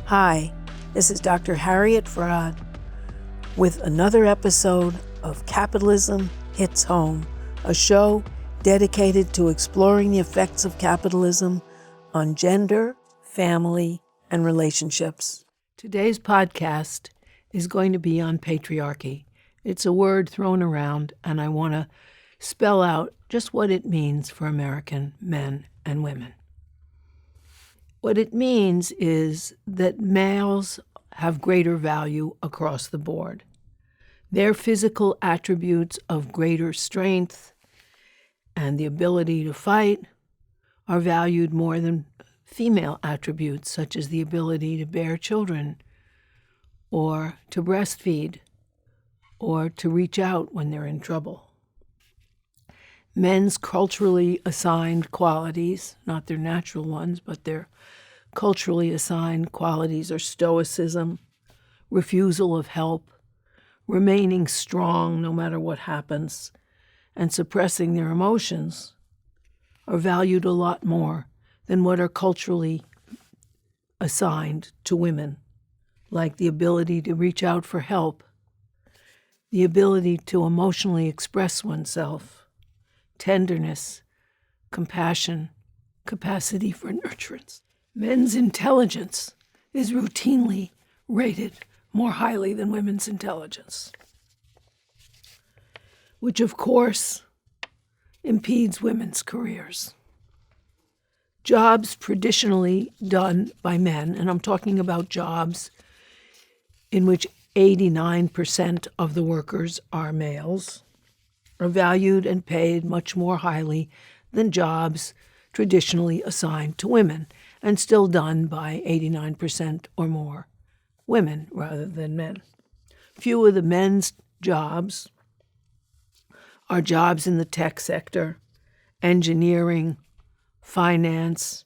Hi, this is Dr. Harriet Fraad with another episode of Capitalism Hits Home, a show dedicated to exploring the effects of capitalism on gender, family, and relationships. Today's podcast is going to be on patriarchy. It's a word thrown around, and I want to spell out just what it means for American men and women. What it means is that males have greater value across the board. Their physical attributes of greater strength and the ability to fight are valued more than female attributes, such as the ability to bear children or to breastfeed or to reach out when they're in trouble. Men's culturally assigned qualities, not their natural ones, but their culturally assigned qualities are stoicism, refusal of help, remaining strong no matter what happens, and suppressing their emotions, are valued a lot more than what are culturally assigned to women, like the ability to reach out for help, the ability to emotionally express oneself, tenderness, compassion, capacity for nurturance. Men's intelligence is routinely rated more highly than women's intelligence, which of course impedes women's careers. Jobs traditionally done by men, and I'm talking about jobs in which 89% of the workers are males, are valued and paid much more highly than jobs traditionally assigned to women, and still done by 89% or more women rather than men. Few of the men's jobs are jobs in the tech sector, engineering, finance,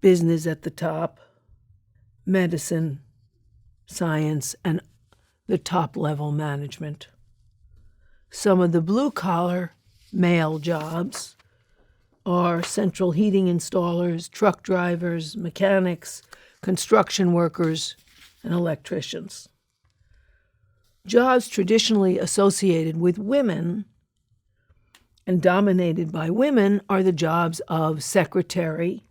business at the top, medicine, science, and the top-level management. Some of the blue-collar male jobs are central heating installers, truck drivers, mechanics, construction workers, and electricians. Jobs traditionally associated with women and dominated by women are the jobs of secretary,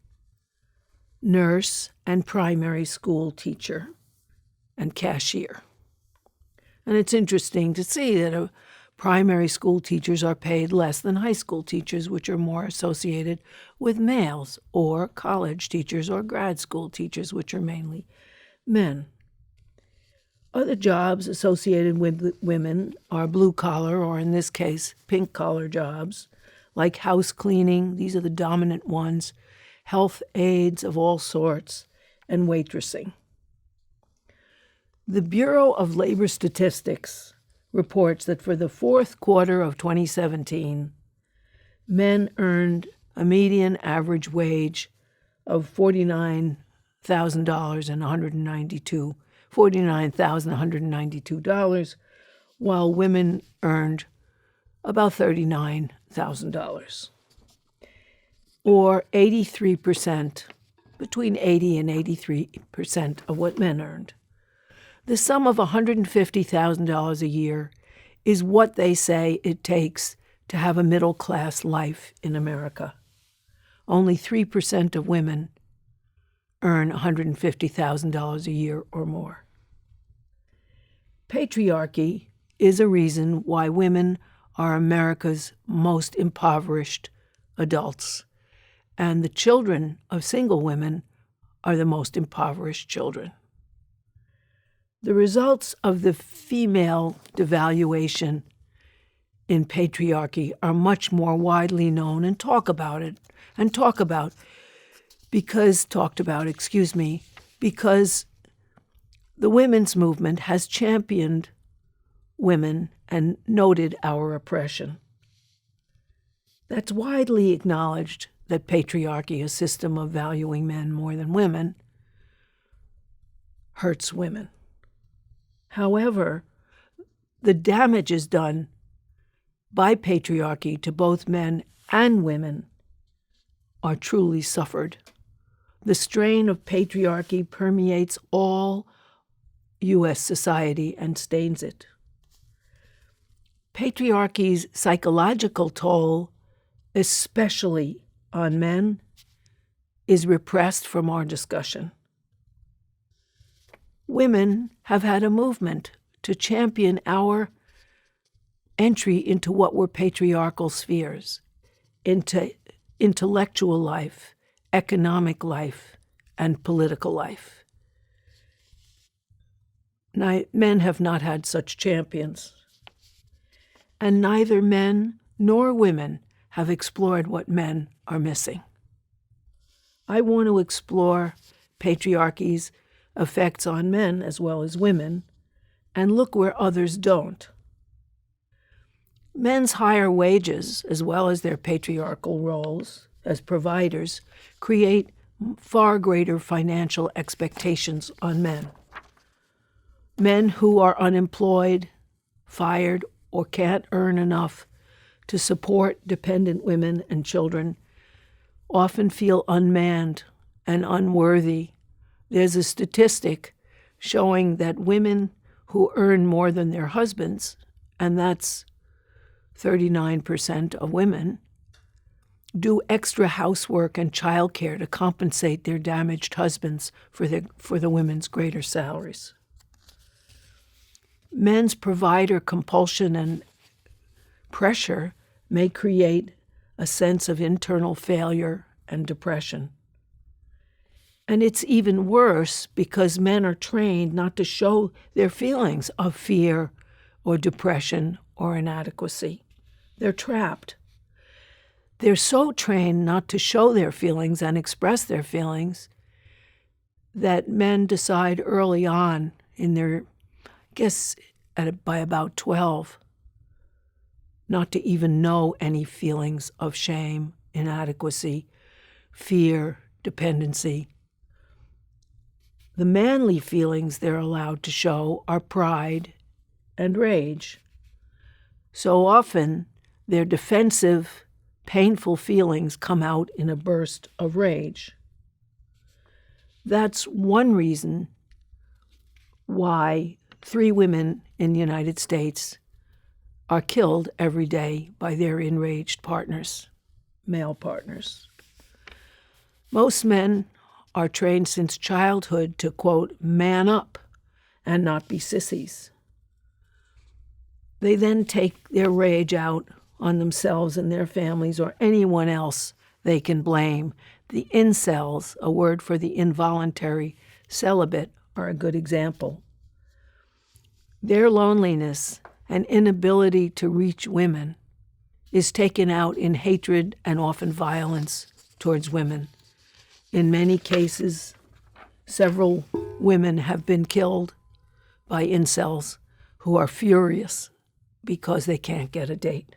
nurse, and primary school teacher, and cashier. And it's interesting to see that primary school teachers are paid less than high school teachers, which are more associated with males, or college teachers or grad school teachers, which are mainly men. Other jobs associated with women are blue-collar, or in this case, pink-collar jobs, like house cleaning, these are the dominant ones, health aides of all sorts, and waitressing. The Bureau of Labor Statistics reports that for the fourth quarter of 2017, men earned a median average wage of $49,192, while women earned about $39,000, or 83%, between 80 and 83% of what men earned. The sum of $150,000 a year is what they say it takes to have a middle-class life in America. Only 3% of women earn $150,000 a year or more. Patriarchy is a reason why women are America's most impoverished adults, and the children of single women are the most impoverished children. The results of the female devaluation in patriarchy are much more widely known and talked about because the women's movement has championed women and noted our oppression. That's widely acknowledged that patriarchy, a system of valuing men more than women, hurts women. However, the damage is done by patriarchy to both men and women are truly suffered. The strain of patriarchy permeates all U.S. society and stains it. Patriarchy's psychological toll, especially on men, is repressed from our discussion. Women have had a movement to champion our entry into what were patriarchal spheres, into intellectual life, economic life, and political life. Men have not had such champions, and neither men nor women have explored what men are missing. I want to explore patriarchy's effects on men as well as women, and look where others don't. Men's higher wages, as well as their patriarchal roles as providers, create far greater financial expectations on men. Men who are unemployed, fired, or can't earn enough to support dependent women and children often feel unmanned and unworthy. There's a statistic showing that women who earn more than their husbands, and that's 39% of women, do extra housework and childcare to compensate their damaged husbands for the women's greater salaries. Men's provider compulsion and pressure may create a sense of internal failure and depression. And it's even worse because men are trained not to show their feelings of fear or depression or inadequacy. They're trapped. They're so trained not to show their feelings and express their feelings that men decide early on in their, by about 12, not to even know any feelings of shame, inadequacy, fear, dependency. The manly feelings they're allowed to show are pride and rage. So often, their defensive, painful feelings come out in a burst of rage. That's one reason why 3 women in the United States are killed every day by their enraged partners, male partners. Most men are trained since childhood to, quote, man up and not be sissies. They then take their rage out on themselves and their families or anyone else they can blame. The incels, a word for the involuntary celibate, are a good example. Their loneliness and inability to reach women is taken out in hatred and often violence towards women. In many cases, several women have been killed by incels who are furious because they can't get a date.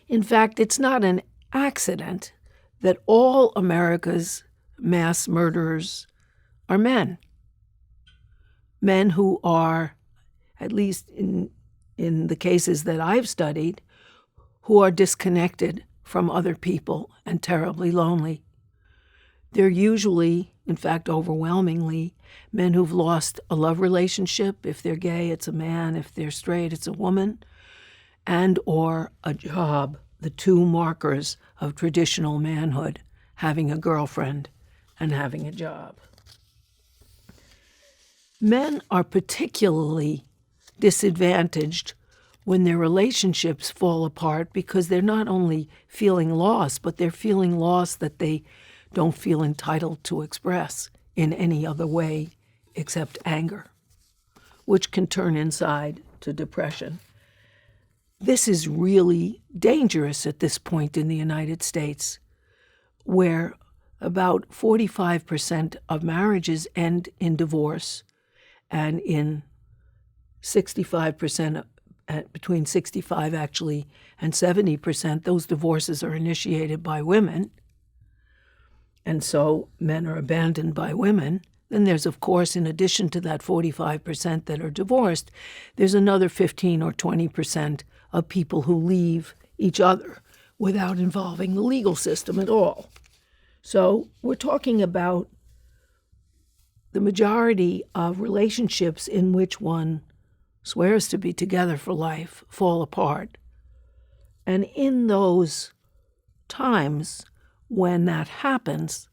In fact, it's not an accident that all America's mass murderers are men. Men who are, at least in the cases that I've studied, who are disconnected from other people and terribly lonely. They're usually, in fact, overwhelmingly, men who've lost a love relationship. If they're gay, it's a man. If they're straight, it's a woman. And or a job, the 2 markers of traditional manhood, having a girlfriend and having a job. Men are particularly disadvantaged when their relationships fall apart because they're not only feeling lost, but they're feeling lost that they don't feel entitled to express in any other way except anger, which can turn inside to depression. This is really dangerous at this point in the United States, where about 45% of marriages end in divorce, and in 65%, between 65 actually and 70%, those divorces are initiated by women, and so men are abandoned by women. Then there's, of course, in addition to that 45% that are divorced, there's another 15 or 20% of people who leave each other without involving the legal system at all. So we're talking about the majority of relationships in which one swears to be together for life fall apart. And in those times when that happens,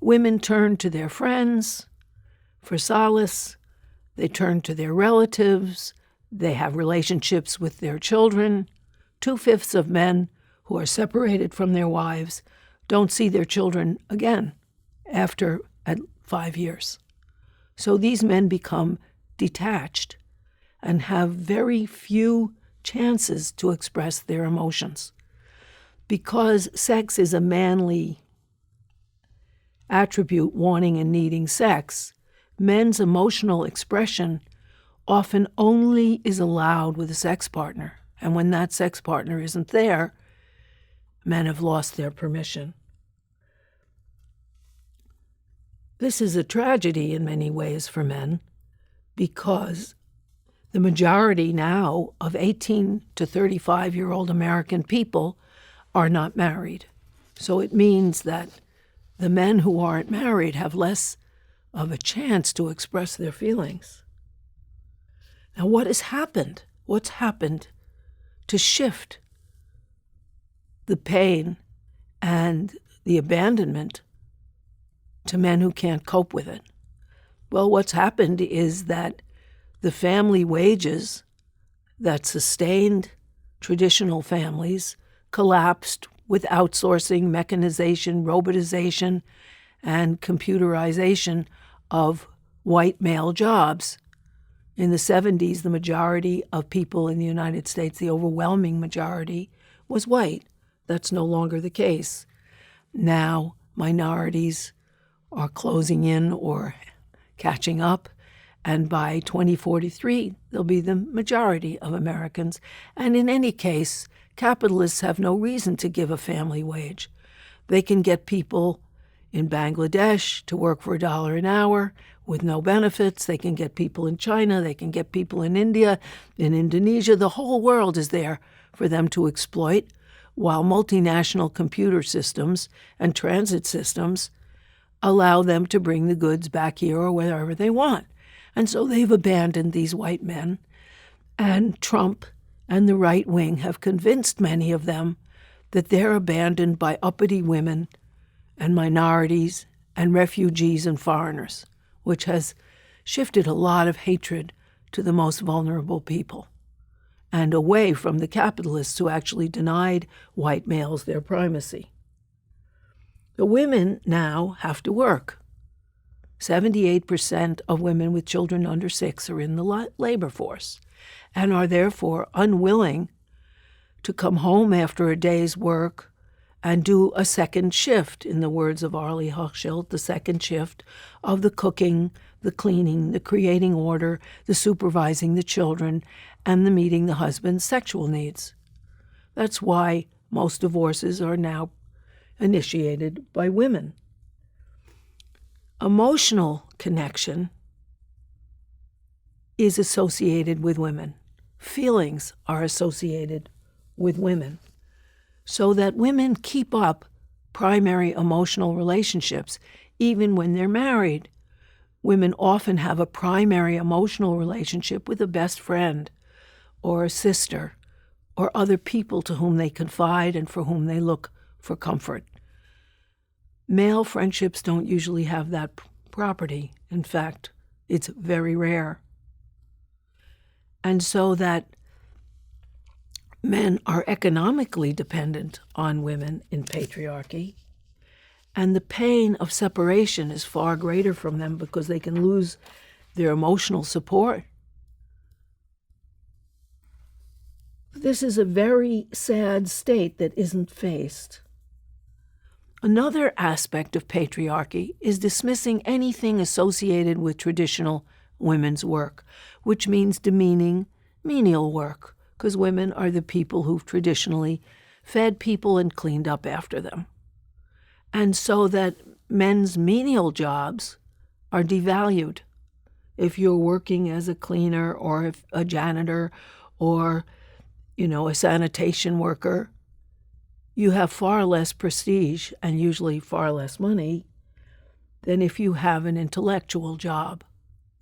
women turn to their friends for solace, they turn to their relatives, they have relationships with their children. 2/5 of men who are separated from their wives don't see their children again after 5 years. So these men become detached and have very few chances to express their emotions. Because sex is a manly attribute, wanting and needing sex, men's emotional expression often only is allowed with a sex partner. And when that sex partner isn't there, men have lost their permission. This is a tragedy in many ways for men because the majority now of 18 to 35-year-old American people are not married. So it means that the men who aren't married have less of a chance to express their feelings. Now, what has happened? What's happened to shift the pain and the abandonment to men who can't cope with it? Well, what's happened is that the family wages that sustained traditional families collapsed with outsourcing, mechanization, robotization, and computerization of white male jobs. In the 70s, the majority of people in the United States, the overwhelming majority, was white. That's no longer the case. Now, minorities are closing in or catching up, and by 2043, they'll be the majority of Americans. And in any case, capitalists have no reason to give a family wage. They can get people in Bangladesh to work for $1 an hour with no benefits. They can get people in China. They can get people in India, in Indonesia. The whole world is there for them to exploit, while multinational computer systems and transit systems allow them to bring the goods back here or wherever they want. And so they've abandoned these white men, and Trump and the right wing have convinced many of them that they're abandoned by uppity women and minorities and refugees and foreigners, which has shifted a lot of hatred to the most vulnerable people and away from the capitalists who actually denied white males their primacy. The women now have to work. 78% of women with children under 6 are in the labor force and are therefore unwilling to come home after a day's work and do a second shift, in the words of Arlie Hochschild, the second shift of the cooking, the cleaning, the creating order, the supervising the children, and the meeting the husband's sexual needs. That's why most divorces are now initiated by women. Emotional connection is associated with women. Feelings are associated with women. So that women keep up primary emotional relationships even when they're married. Women often have a primary emotional relationship with a best friend or a sister or other people to whom they confide and for whom they look for comfort. Male friendships don't usually have that property. In fact, it's very rare. And so that men are economically dependent on women in patriarchy, and the pain of separation is far greater from them because they can lose their emotional support. This is a very sad state that isn't faced. Another aspect of patriarchy is dismissing anything associated with traditional women's work, which means demeaning menial work, because women are the people who've traditionally fed people and cleaned up after them. And so that men's menial jobs are devalued. If you're working as a cleaner or a janitor or, a sanitation worker, you have far less prestige and usually far less money than if you have an intellectual job.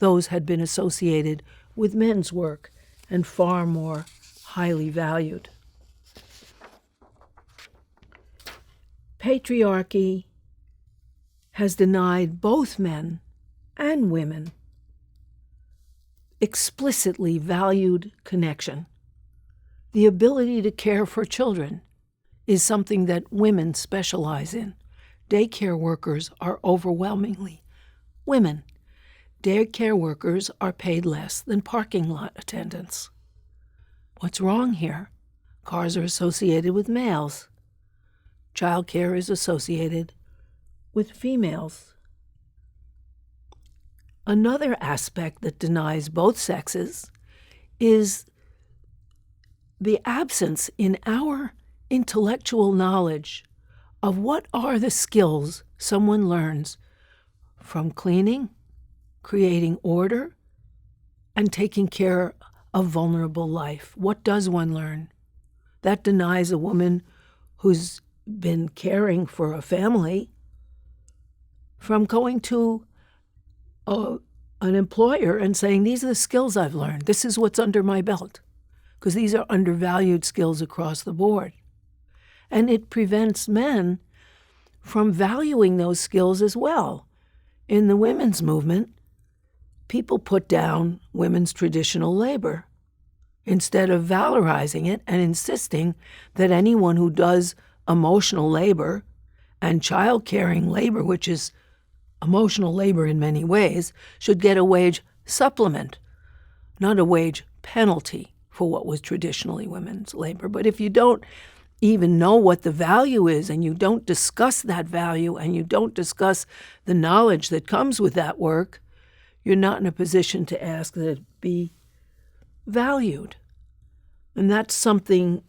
Those had been associated with men's work and far more highly valued. Patriarchy has denied both men and women explicitly valued connection. The ability to care for children is something that women specialize in. Daycare workers are overwhelmingly women. Daycare workers are paid less than parking lot attendants. What's wrong here? Cars are associated with males. Childcare is associated with females. Another aspect that denies both sexes is the absence in our intellectual knowledge of what are the skills someone learns from cleaning, creating order, and taking care of vulnerable life. What does one learn? That denies a woman who's been caring for a family from going to an employer and saying, these are the skills I've learned. This is what's under my belt. Because these are undervalued skills across the board. And it prevents men from valuing those skills as well. In the women's movement, people put down women's traditional labor instead of valorizing it and insisting that anyone who does emotional labor and child-caring labor, which is emotional labor in many ways, should get a wage supplement, not a wage penalty for what was traditionally women's labor. But if you don't even know what the value is and you don't discuss that value and you don't discuss the knowledge that comes with that work, you're not in a position to ask that it be valued. And that's something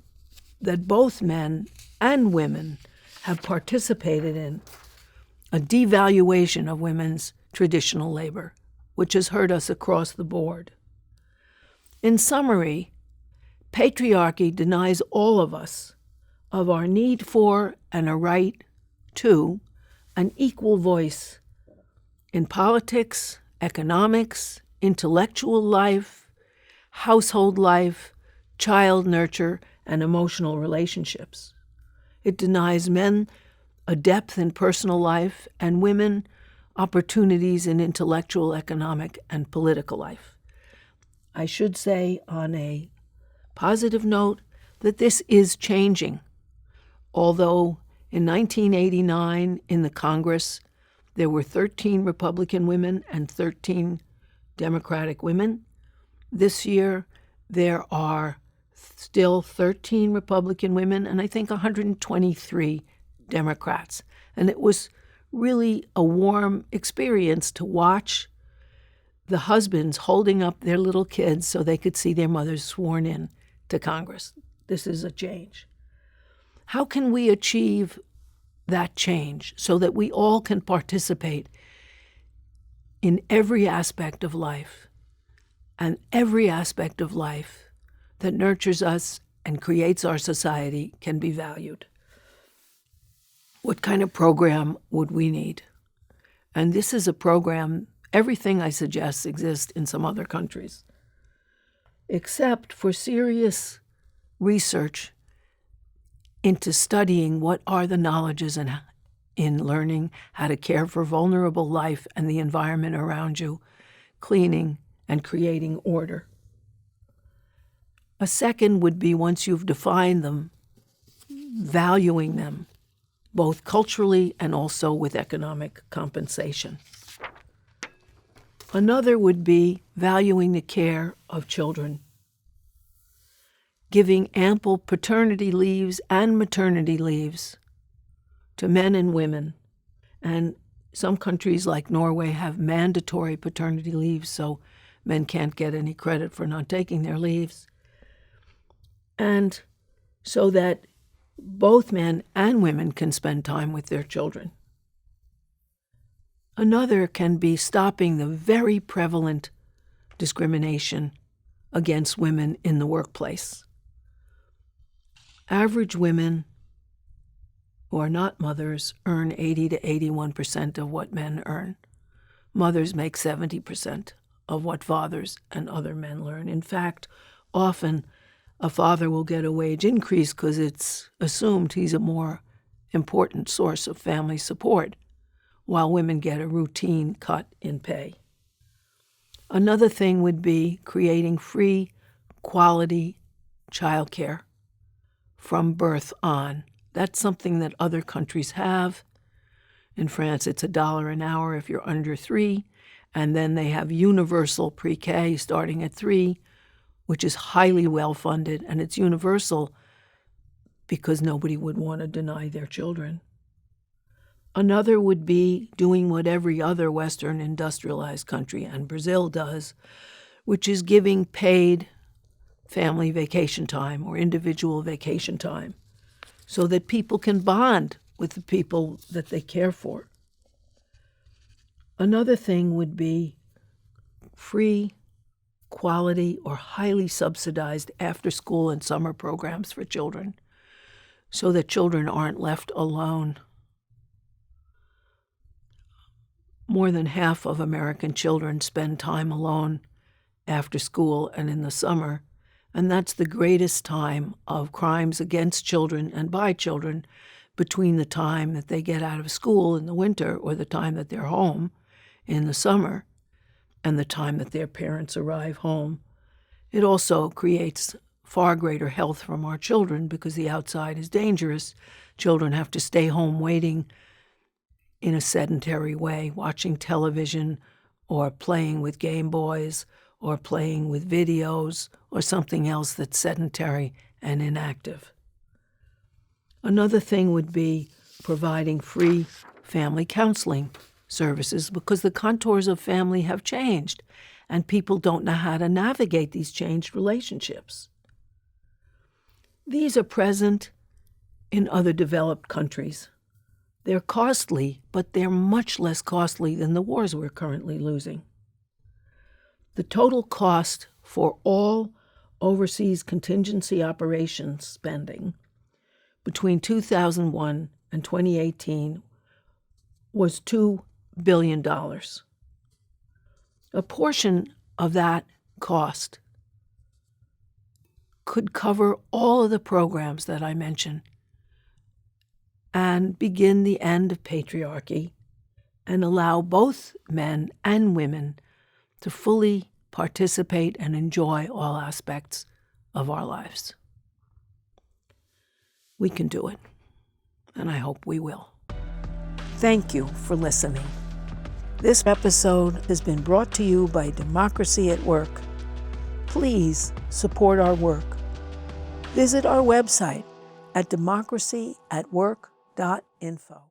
that both men and women have participated in, a devaluation of women's traditional labor, which has hurt us across the board. In summary, patriarchy denies all of us of our need for and a right to an equal voice in politics, economics, intellectual life, household life, child nurture, and emotional relationships. It denies men a depth in personal life and women opportunities in intellectual, economic, and political life. I should say on a positive note that this is changing. Although in 1989 in the Congress there were 13 Republican women and 13 Democratic women, this year there are still 13 Republican women and I think 123 Democrats. And it was really a warm experience to watch the husbands holding up their little kids so they could see their mothers sworn in to Congress. This is a change. How can we achieve that change so that we all can participate in every aspect of life, and every aspect of life that nurtures us and creates our society can be valued? What kind of program would we need? And this is a program, everything I suggest exists in some other countries, except for serious research into studying what are the knowledges in learning how to care for vulnerable life and the environment around you, cleaning and creating order. A second would be, once you've defined them, valuing them, both culturally and also with economic compensation. Another would be valuing the care of children, giving ample paternity leaves and maternity leaves to men and women. And some countries like Norway have mandatory paternity leaves, so men can't get any credit for not taking their leaves. And so that both men and women can spend time with their children. Another can be stopping the very prevalent discrimination against women in the workplace. Average women who are not mothers earn 80 to 81% of what men earn. Mothers make 70% of what fathers and other men earn. In fact, often a father will get a wage increase because it's assumed he's a more important source of family support, while women get a routine cut in pay. Another thing would be creating free, quality childcare from birth on. That's something that other countries have. In France, it's $1 an hour if you're under 3, and then they have universal pre-K starting at 3, which is highly well-funded, and it's universal because nobody would want to deny their children. Another would be doing what every other Western industrialized country, and Brazil does, which is giving paid family vacation time or individual vacation time so that people can bond with the people that they care for. Another thing would be free, quality, or highly subsidized after-school and summer programs for children so that children aren't left alone. More than half of American children spend time alone after school and in the summer, and that's the greatest time of crimes against children and by children between the time that they get out of school in the winter or the time that they're home in the summer and the time that their parents arrive home. It also creates far greater health from our children because the outside is dangerous. Children have to stay home waiting in a sedentary way, watching television or playing with Game Boys or playing with videos or something else that's sedentary and inactive. Another thing would be providing free family counseling services because the contours of family have changed and people don't know how to navigate these changed relationships. These are present in other developed countries. They're costly, but they're much less costly than the wars we're currently losing. The total cost for all overseas contingency operations spending between 2001 and 2018 was $2 billion. A portion of that cost could cover all of the programs that I mentioned and begin the end of patriarchy and allow both men and women to fully participate and enjoy all aspects of our lives. We can do it, and I hope we will. Thank you for listening. This episode has been brought to you by Democracy at Work. Please support our work. Visit our website at democracyatwork.info.